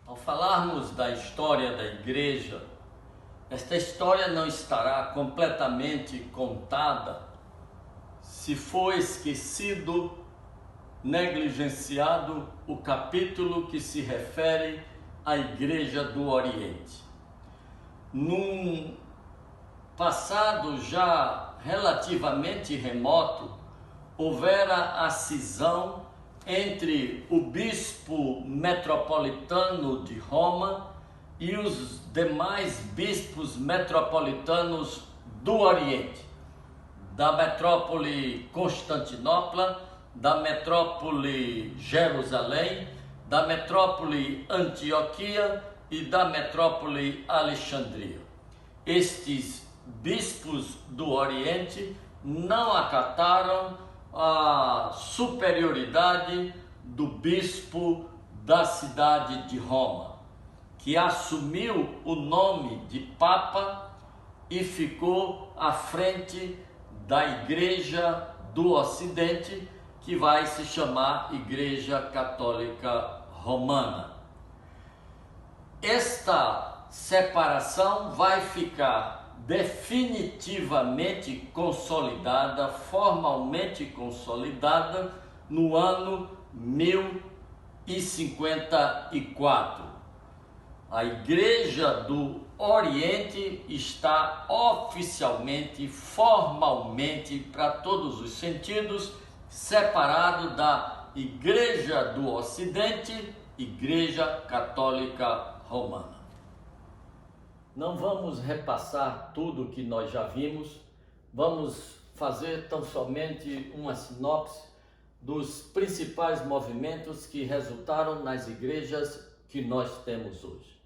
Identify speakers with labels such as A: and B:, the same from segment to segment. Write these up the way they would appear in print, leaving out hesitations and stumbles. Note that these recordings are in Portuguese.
A: Ao falarmos da história da igreja, esta história não estará completamente contada se for esquecido, negligenciado o capítulo que se refere à Igreja do Oriente. Num passado já relativamente remoto, houvera a cisão entre o bispo metropolitano de Roma e os demais bispos metropolitanos do Oriente, da metrópole Constantinopla, da metrópole Jerusalém, da metrópole Antioquia e da metrópole Alexandria. Estes bispos do Oriente não acataram a superioridade do bispo da cidade de Roma, que assumiu o nome de Papa e ficou à frente da Igreja do Ocidente, que vai se chamar Igreja Católica Romana. Esta separação vai ficar definitivamente consolidada, formalmente consolidada, no ano 1054. A Igreja do Oriente está oficialmente, formalmente, para todos os sentidos, separado da Igreja do Ocidente, Igreja Católica Romana. Não vamos repassar tudo o que nós já vimos, vamos fazer tão somente uma sinopse dos principais movimentos que resultaram nas igrejas que nós temos hoje.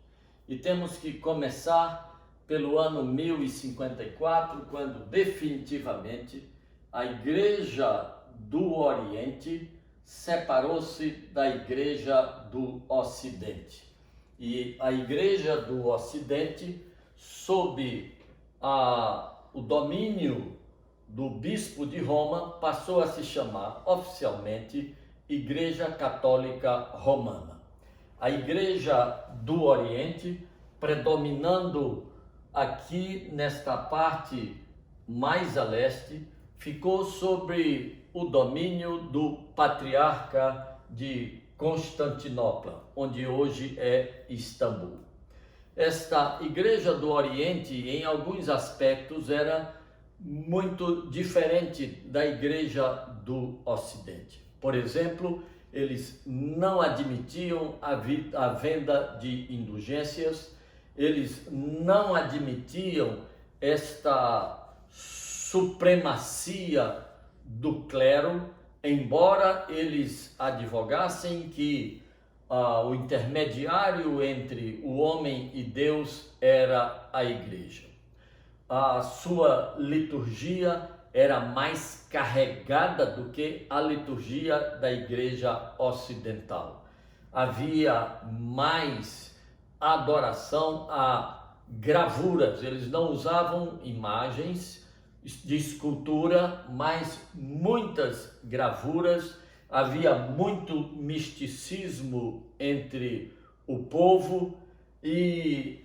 A: E temos que começar pelo ano 1054, quando definitivamente a Igreja do Oriente separou-se da Igreja do Ocidente. E a Igreja do Ocidente, sob o domínio do bispo de Roma, passou a se chamar oficialmente Igreja Católica Romana. A Igreja do Oriente, predominando aqui nesta parte mais a leste, ficou sob o domínio do patriarca de Constantinopla, onde hoje é Istambul. Esta Igreja do Oriente, em alguns aspectos, era muito diferente da Igreja do Ocidente. Por exemplo, eles não admitiam a venda de indulgências, eles não admitiam esta supremacia do clero, embora eles advogassem que o intermediário entre o homem e Deus era a igreja. A sua liturgia era mais carregada do que a liturgia da igreja ocidental. Havia mais adoração a gravuras, eles não usavam imagens de escultura, mas muitas gravuras. Havia muito misticismo entre o povo e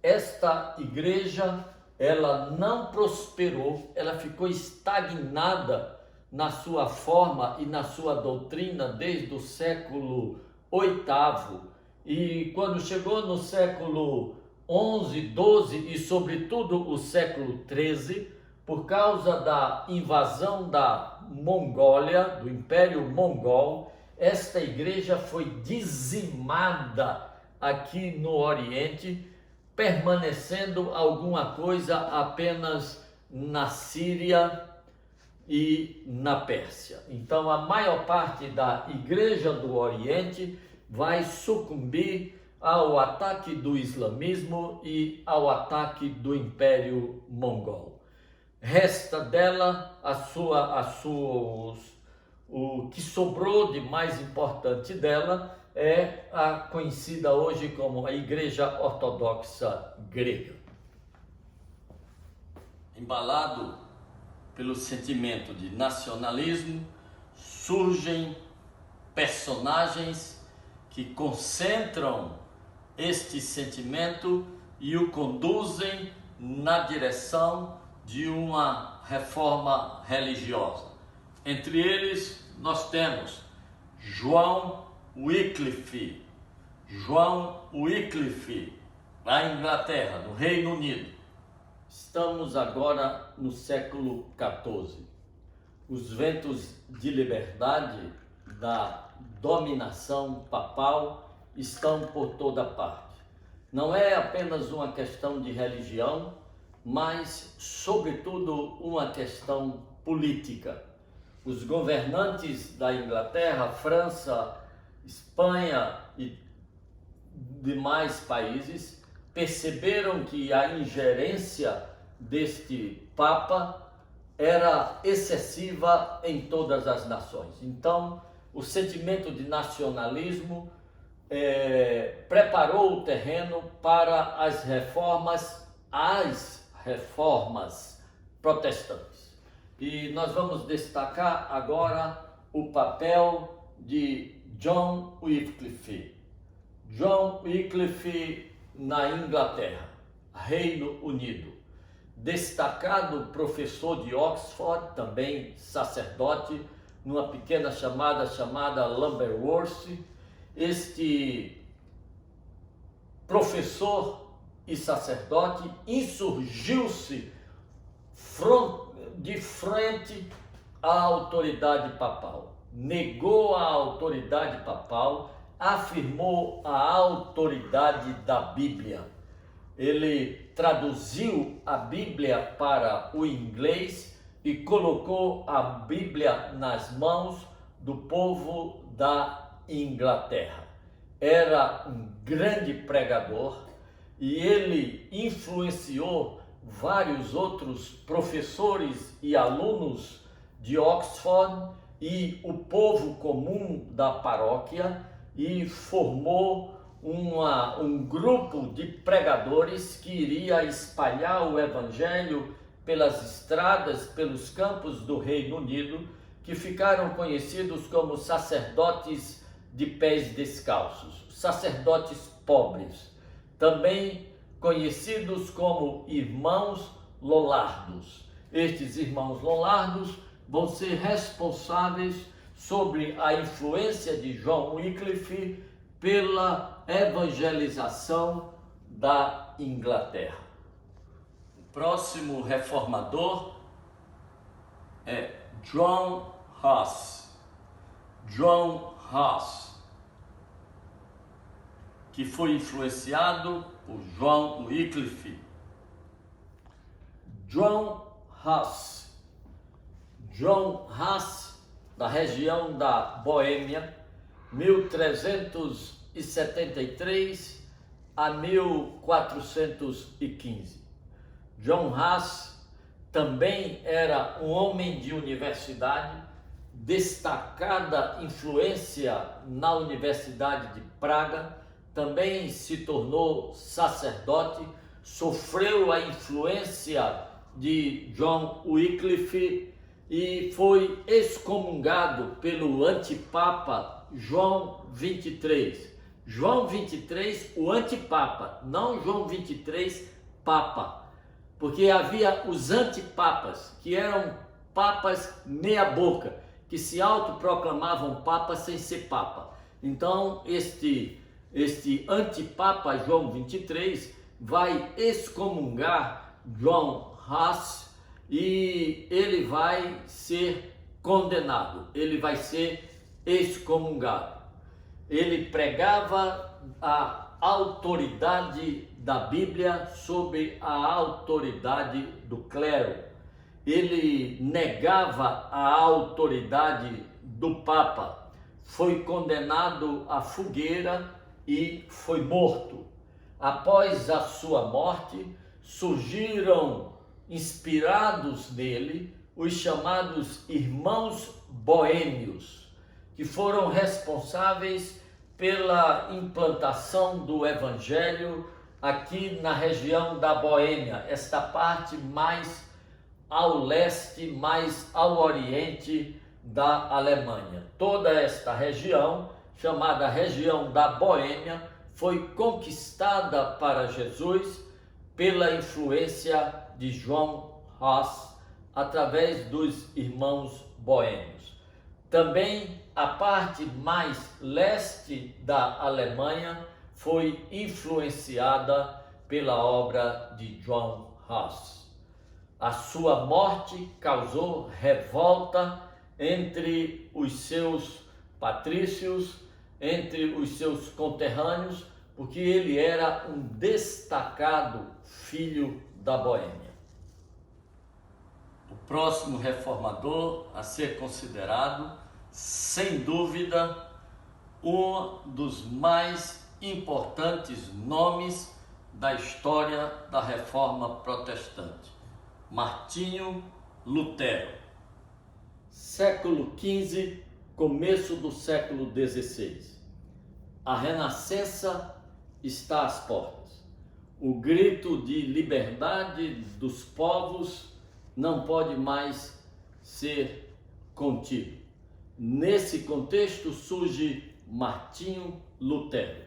A: esta igreja, ela não prosperou, ela ficou estagnada na sua forma e na sua doutrina desde o século VIII. E quando chegou no século XI, XII e sobretudo o século XIII, por causa da invasão da Mongólia, do Império Mongol, esta igreja foi dizimada aqui no Oriente, permanecendo alguma coisa apenas na Síria e na Pérsia. Então, a maior parte da Igreja do Oriente vai sucumbir ao ataque do islamismo e ao ataque do Império Mongol. Resta dela o que sobrou de mais importante dela é a conhecida hoje como a Igreja Ortodoxa Grega. Embalado pelo sentimento de nacionalismo, surgem personagens que concentram este sentimento e o conduzem na direção de uma reforma religiosa. Entre eles, nós temos João Wycliffe, na Inglaterra, no Reino Unido. Estamos agora no século XIV. Os ventos de liberdade da dominação papal estão por toda parte. Não é apenas uma questão de religião, mas, sobretudo, uma questão política. Os governantes da Inglaterra, França, Espanha e demais países perceberam que a ingerência deste Papa era excessiva em todas as nações. Então, o sentimento de nacionalismo preparou o terreno para as reformas protestantes. E nós vamos destacar agora o papel de John Wycliffe. John Wycliffe na Inglaterra, Reino Unido. Destacado professor de Oxford, também sacerdote, numa pequena chamada Lambeth. Este professor e sacerdote insurgiu-se de frente à autoridade papal, negou a autoridade papal, afirmou a autoridade da Bíblia. Ele traduziu a Bíblia para o inglês e colocou a Bíblia nas mãos do povo da Inglaterra. Era um grande pregador e ele influenciou vários outros professores e alunos de Oxford e o povo comum da paróquia e formou um grupo de pregadores que iria espalhar o evangelho pelas estradas, pelos campos do Reino Unido, que ficaram conhecidos como sacerdotes de pés descalços, sacerdotes pobres, também conhecidos como irmãos Lollardos. Estes irmãos Lollardos vão ser responsáveis sobre a influência de John Wycliffe pela evangelização da Inglaterra. O próximo reformador é John Huss, que foi influenciado por John Wycliffe. John Huss, da região da Boêmia, 1373 a 1415. John Huss também era um homem de universidade, destacada influência na Universidade de Praga, também se tornou sacerdote, sofreu a influência de John Wycliffe e foi excomungado pelo antipapa João 23. João 23, o antipapa, não João 23, papa. Porque havia os antipapas, que eram papas meia boca, que se autoproclamavam papa sem ser papa. Então, este antipapa João 23 vai excomungar John Huss e ele vai ser condenado, ele vai ser excomungado. Ele pregava a autoridade da Bíblia sobre a autoridade do clero. Ele negava a autoridade do Papa. Foi condenado à fogueira e foi morto. Após a sua morte, surgiram, inspirados nele, os chamados Irmãos Boêmios, que foram responsáveis pela implantação do Evangelho aqui na região da Boêmia, esta parte mais ao leste, mais ao oriente da Alemanha. Toda esta região, chamada região da Boêmia, foi conquistada para Jesus pela influência de João Hus, através dos irmãos boêmios. Também a parte mais leste da Alemanha foi influenciada pela obra de João Hus. A sua morte causou revolta entre os seus patrícios, entre os seus conterrâneos, porque ele era um destacado filho da Boêmia. O próximo reformador a ser considerado, sem dúvida, um dos mais importantes nomes da história da Reforma Protestante, Martinho Lutero. Século XV, começo do século XVI. A Renascença está às portas. O grito de liberdade dos povos não pode mais ser contido. Nesse contexto surge Martinho Lutero.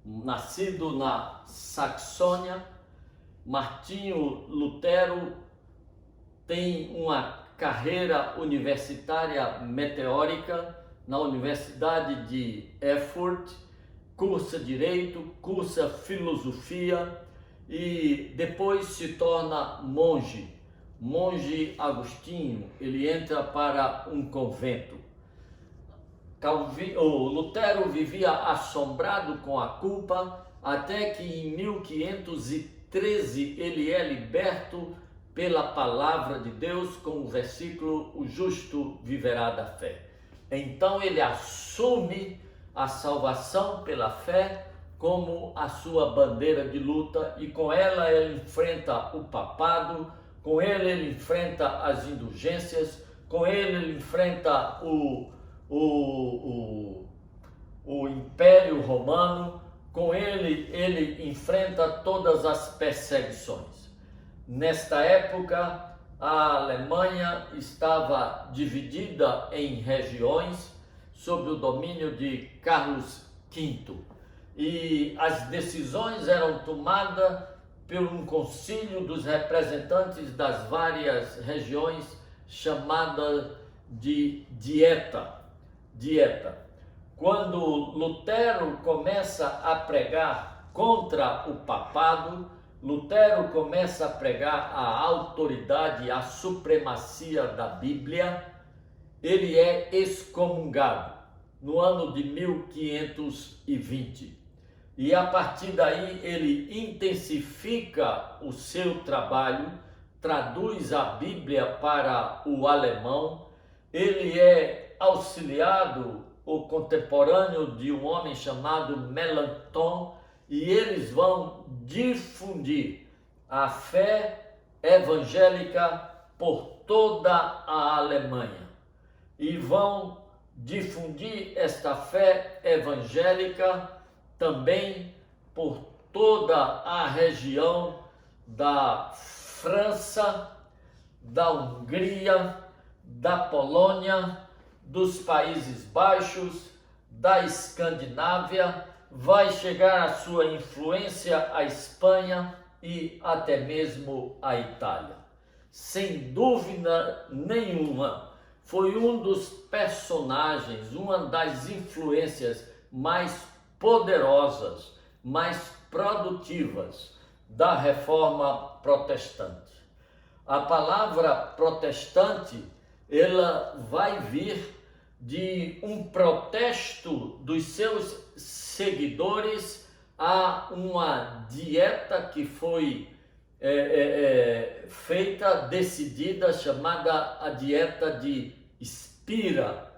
A: Nascido na Saxônia, Martinho Lutero tem uma carreira universitária meteórica na Universidade de Erfurt, cursa Direito, cursa Filosofia e depois se torna monge agostinho. Ele entra para um convento. Lutero vivia assombrado com a culpa, até que em 1513 ele é liberto pela palavra de Deus com o versículo: o justo viverá da fé. Então ele assume a salvação pela fé como a sua bandeira de luta, e com ela ele enfrenta o papado, com ele enfrenta as indulgências, com ele enfrenta o Império Romano, com ele enfrenta todas as perseguições. Nesta época, a Alemanha estava dividida em regiões sob o domínio de Carlos V, e as decisões eram tomadas por um concílio dos representantes das várias regiões, chamada de Dieta. Quando Lutero começa a pregar contra o papado, Lutero começa a pregar a autoridade, a supremacia da Bíblia, ele é excomungado no ano de 1520. E a partir daí ele intensifica o seu trabalho, traduz a Bíblia para o alemão, ele é auxiliado, o contemporâneo de um homem chamado Melanchthon, e eles vão difundir a fé evangélica por toda a Alemanha. E vão difundir esta fé evangélica também por toda a região da França, da Hungria, da Polônia, dos Países Baixos, da Escandinávia, vai chegar a sua influência à Espanha e até mesmo à Itália. Sem dúvida nenhuma, foi um dos personagens, uma das influências mais poderosas, mais produtivas da Reforma Protestante. A palavra protestante, ela vai vir de um protesto dos seus seguidores a uma dieta que foi feita, decidida, chamada a dieta de Spira.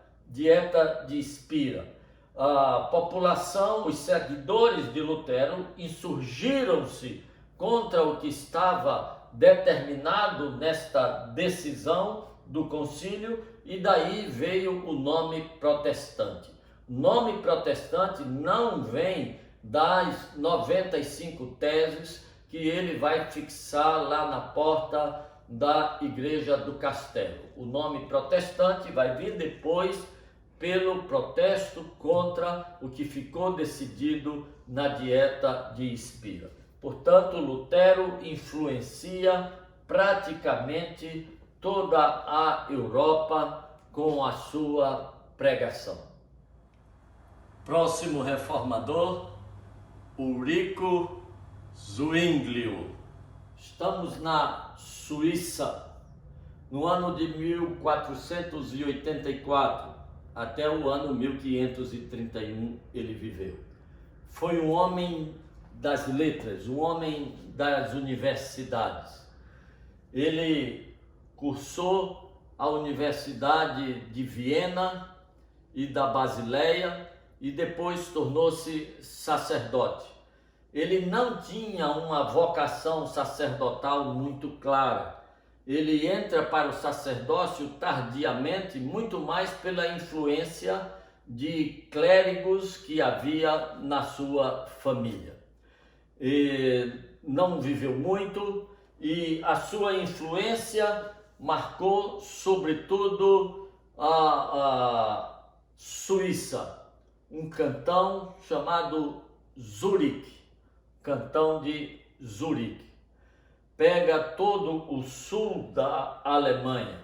A: A população, os seguidores de Lutero, insurgiram-se contra o que estava determinado nesta decisão do concílio, e daí veio o nome protestante. O nome protestante não vem das 95 teses que ele vai fixar lá na porta da Igreja do Castelo. O nome protestante vai vir depois pelo protesto contra o que ficou decidido na Dieta de Spira. Portanto, Lutero influencia praticamente toda a Europa com a sua pregação. Próximo reformador, Ulrico Zwinglio. Estamos na Suíça, no ano de 1484, até o ano 1531 ele viveu. Foi um homem das letras, um homem das universidades. Ele cursou a Universidade de Viena e da Basileia e depois tornou-se sacerdote. Ele não tinha uma vocação sacerdotal muito clara. Ele entra para o sacerdócio tardiamente, muito mais pela influência de clérigos que havia na sua família. Não viveu muito e a sua influência marcou sobretudo a Suíça, um cantão chamado Zurique, cantão de Zurique. Pega todo o sul da Alemanha.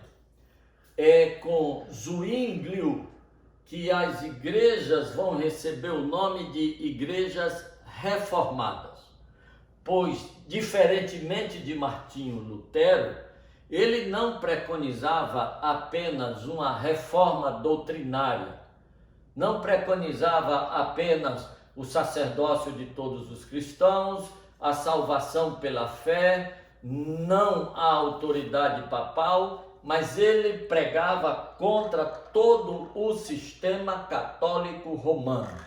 A: É com Zwinglio que as igrejas vão receber o nome de igrejas reformadas, pois, diferentemente de Martinho Lutero, ele não preconizava apenas uma reforma doutrinária, não preconizava apenas o sacerdócio de todos os cristãos, a salvação pela fé, não a autoridade papal, mas ele pregava contra todo o sistema católico romano.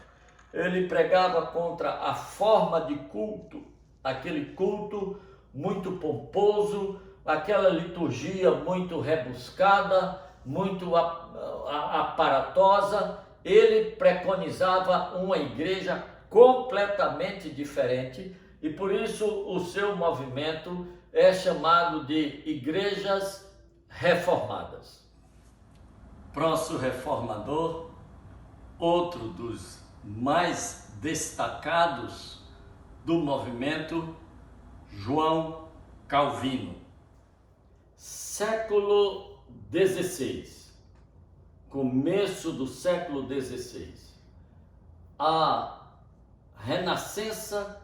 A: Ele pregava contra a forma de culto, aquele culto muito pomposo, aquela liturgia muito rebuscada, muito aparatosa. Ele preconizava uma igreja completamente diferente e por isso o seu movimento é chamado de igrejas reformadas. Próximo reformador, outro dos mais destacados do movimento, João Calvino. Século XVI, começo do século XVI, a Renascença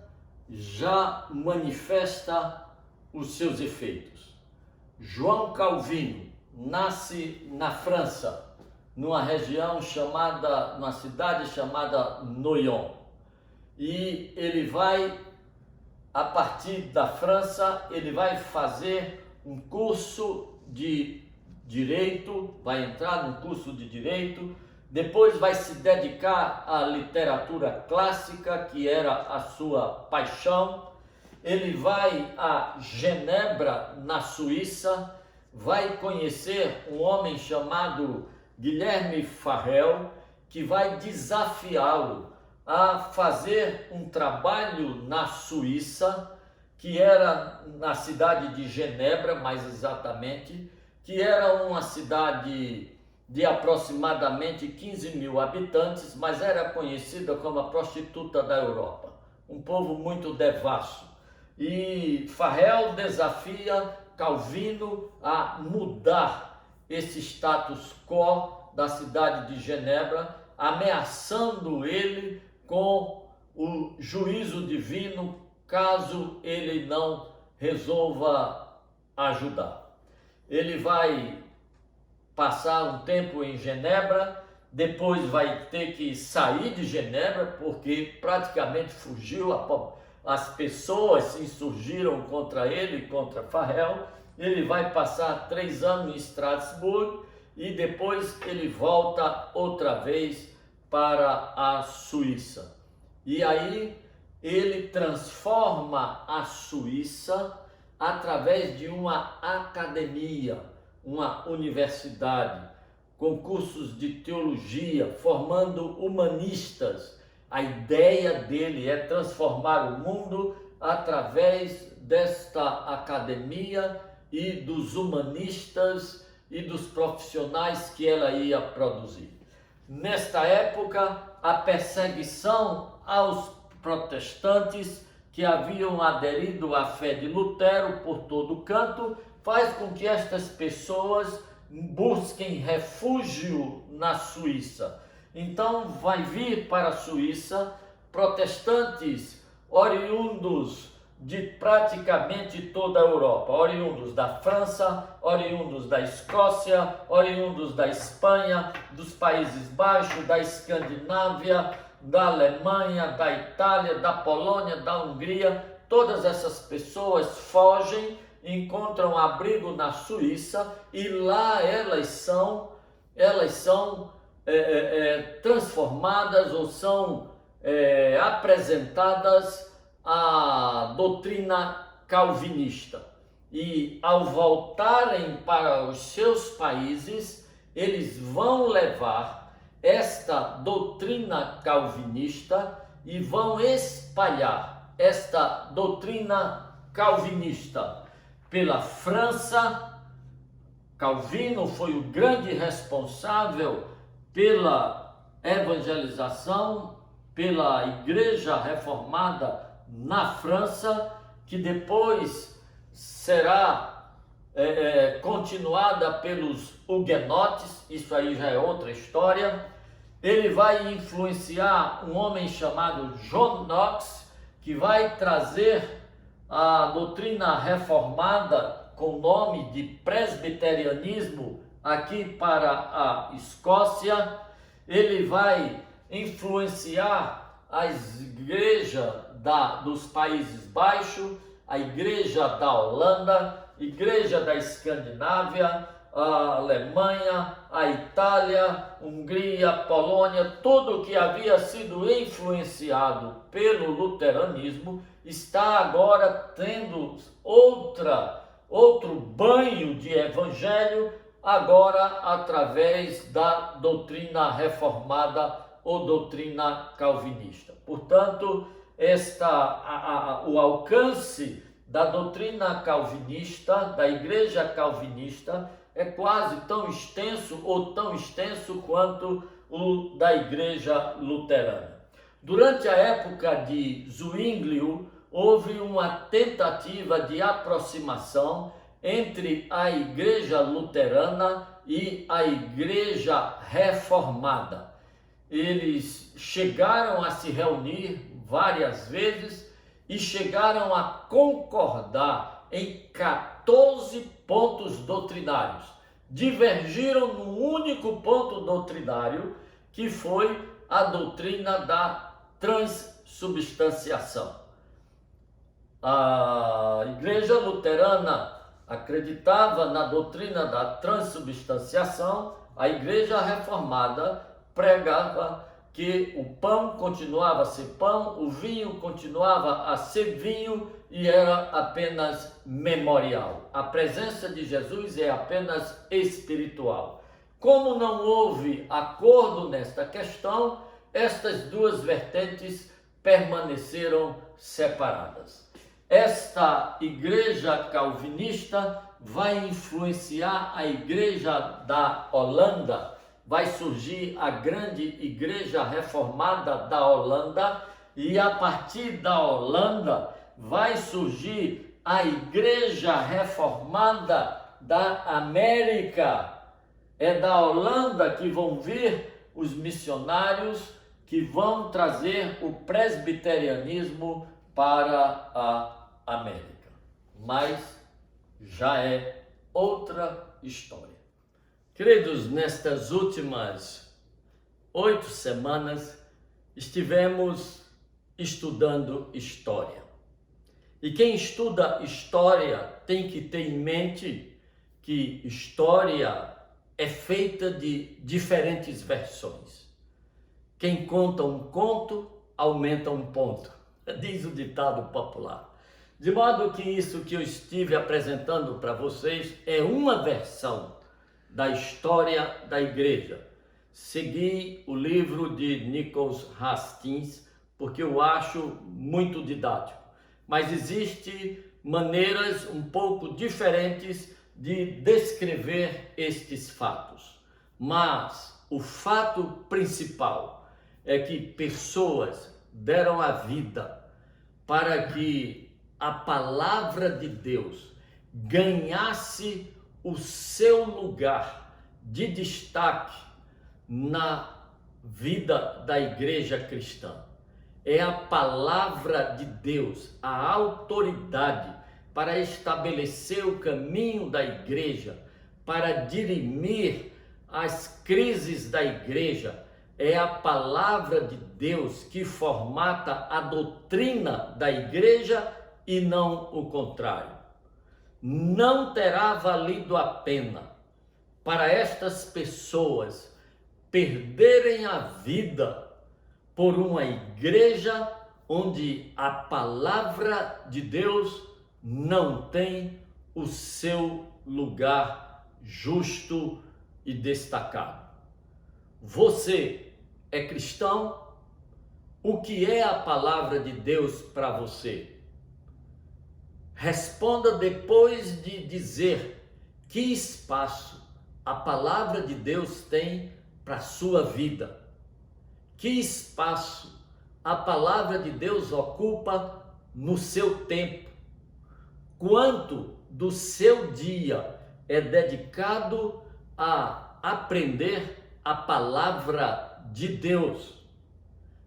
A: já manifesta os seus efeitos. João Calvino nasce na França, numa cidade chamada Noyon, e ele vai, a partir da França, ele vai fazer um curso de direito, vai entrar num curso de direito, depois vai se dedicar à literatura clássica, que era a sua paixão. Ele vai a Genebra, na Suíça, vai conhecer um homem chamado Guilherme Farel, que vai desafiá-lo a fazer um trabalho na Suíça, que era na cidade de Genebra, mais exatamente, que era uma cidade de aproximadamente 15 mil habitantes, mas era conhecida como a prostituta da Europa, um povo muito devasso. E Farel desafia Calvino a mudar esse status quo da cidade de Genebra, ameaçando ele com o juízo divino caso ele não resolva ajudar. Ele vai passar um tempo em Genebra, depois vai ter que sair de Genebra porque praticamente fugiu, as pessoas se insurgiram contra ele, contra Farel. Ele vai passar 3 anos em Estrasburgo e depois ele volta outra vez para a Suíça. E aí ele transforma a Suíça através de uma academia, uma universidade, com cursos de teologia, formando humanistas. A ideia dele é transformar o mundo através desta academia e dos humanistas e dos profissionais que ela ia produzir. nesta época, a perseguição aos protestantes que haviam aderido à fé de Lutero por todo canto, faz com que estas pessoas busquem refúgio na Suíça. Então vai vir para a Suíça protestantes oriundos de praticamente toda a Europa, oriundos da França, oriundos da Escócia, oriundos da Espanha, dos Países Baixos, da Escandinávia, da Alemanha, da Itália, da Polônia, da Hungria. Todas essas pessoas fogem, encontram abrigo na Suíça e lá elas são transformadas ou são apresentadas à doutrina calvinista. E ao voltarem para os seus países, eles vão levar esta doutrina calvinista e vão espalhar esta doutrina calvinista pela França. Calvino foi o grande responsável pela evangelização, pela Igreja Reformada na França, que depois será continuada pelos huguenotes. Isso aí já é outra história. Ele vai influenciar um homem chamado John Knox, que vai trazer a doutrina reformada com o nome de presbiterianismo aqui para a Escócia. Ele vai influenciar as igrejas dos Países Baixos, a igreja da Holanda, igreja da Escandinávia, a Alemanha, a Itália, Hungria, Polônia. Tudo que havia sido influenciado pelo luteranismo está agora tendo outro banho de evangelho, agora através da doutrina reformada ou doutrina calvinista. Portanto, o alcance da doutrina calvinista, da igreja calvinista, é quase tão extenso ou tão extenso quanto o da igreja luterana. Durante a época de Zwinglio, houve uma tentativa de aproximação entre a igreja luterana e a igreja reformada. Eles chegaram a se reunir várias vezes e chegaram a concordar em 14 pontos doutrinários. Divergiram num único ponto doutrinário, que foi a doutrina da transubstanciação. A igreja luterana acreditava na doutrina da transubstanciação, a igreja reformada pregava que o pão continuava a ser pão, o vinho continuava a ser vinho e era apenas memorial. A presença de Jesus é apenas espiritual. Como não houve acordo nesta questão, estas duas vertentes permaneceram separadas. Esta igreja calvinista vai influenciar a igreja da Holanda. Vai surgir a grande igreja reformada da Holanda, e a partir da Holanda vai surgir a igreja reformada da América. É da Holanda que vão vir os missionários que vão trazer o presbiterianismo para a América. Mas já é outra história. Queridos, nestas últimas 8 semanas estivemos estudando história. E quem estuda história tem que ter em mente que história é feita de diferentes versões. Quem conta um conto, aumenta um ponto, diz o ditado popular. De modo que isso que eu estive apresentando para vocês é uma versão da história da igreja. Segui o livro de Nicholas Hastings porque eu acho muito didático, mas existem maneiras um pouco diferentes de descrever estes fatos. Mas o fato principal é que pessoas deram a vida para que a palavra de Deus ganhasse o seu lugar de destaque na vida da igreja cristã. É a palavra de Deus, a autoridade para estabelecer o caminho da igreja, para dirimir as crises da igreja. É a palavra de Deus que formata a doutrina da igreja e não o contrário. Não terá valido a pena para estas pessoas perderem a vida por uma igreja onde a palavra de Deus não tem o seu lugar justo e destacado. Você é cristão? O que é a palavra de Deus para você? Responda depois de dizer que espaço a palavra de Deus tem para a sua vida. Que espaço a palavra de Deus ocupa no seu tempo? Quanto do seu dia é dedicado a aprender a palavra de Deus?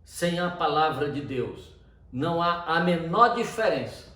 A: Sem a palavra de Deus, não há a menor diferença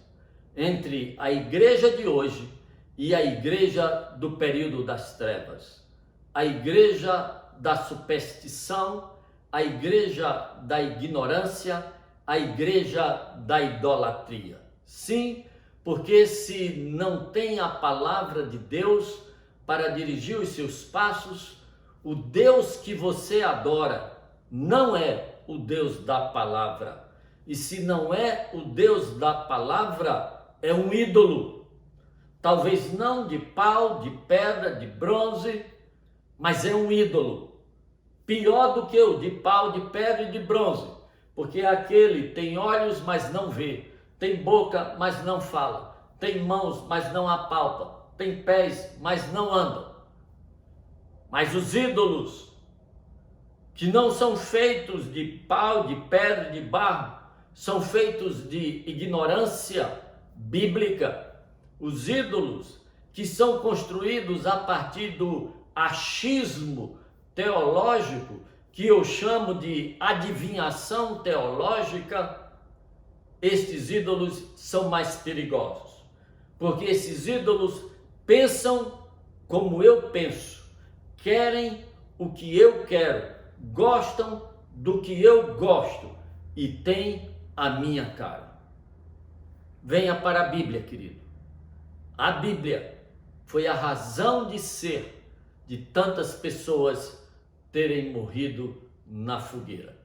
A: entre a igreja de hoje e a igreja do período das trevas. A igreja da superstição, a igreja da ignorância, a igreja da idolatria. Sim, porque se não tem a palavra de Deus para dirigir os seus passos, o Deus que você adora não é o Deus da palavra. E se não é o Deus da palavra, é um ídolo. Talvez não de pau, de pedra, de bronze, mas é um ídolo. Pior do que o de pau, de pedra e de bronze, porque aquele tem olhos, mas não vê, tem boca, mas não fala, tem mãos, mas não apalpa, tem pés, mas não anda. Mas os ídolos, que não são feitos de pau, de pedra, de barro, são feitos de ignorância bíblica. Os ídolos que são construídos a partir do achismo teológico, que eu chamo de adivinhação teológica, estes ídolos são mais perigosos, porque esses ídolos pensam como eu penso, querem o que eu quero, gostam do que eu gosto e têm a minha cara. Venha para a Bíblia, querido. A Bíblia foi a razão de ser de tantas pessoas terem morrido na fogueira.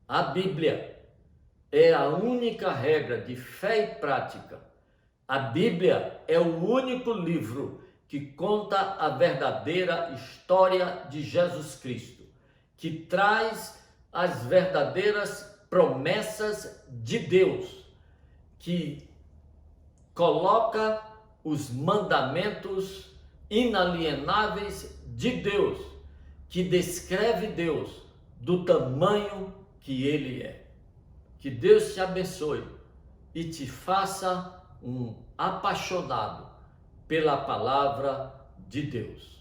A: A Bíblia é a única regra de fé e prática. A Bíblia é o único livro que conta a verdadeira história de Jesus Cristo, que traz as verdadeiras promessas de Deus, que coloca os mandamentos inalienáveis de Deus, que descreve Deus do tamanho que Ele é. Que Deus te abençoe e te faça um apaixonado pela palavra de Deus.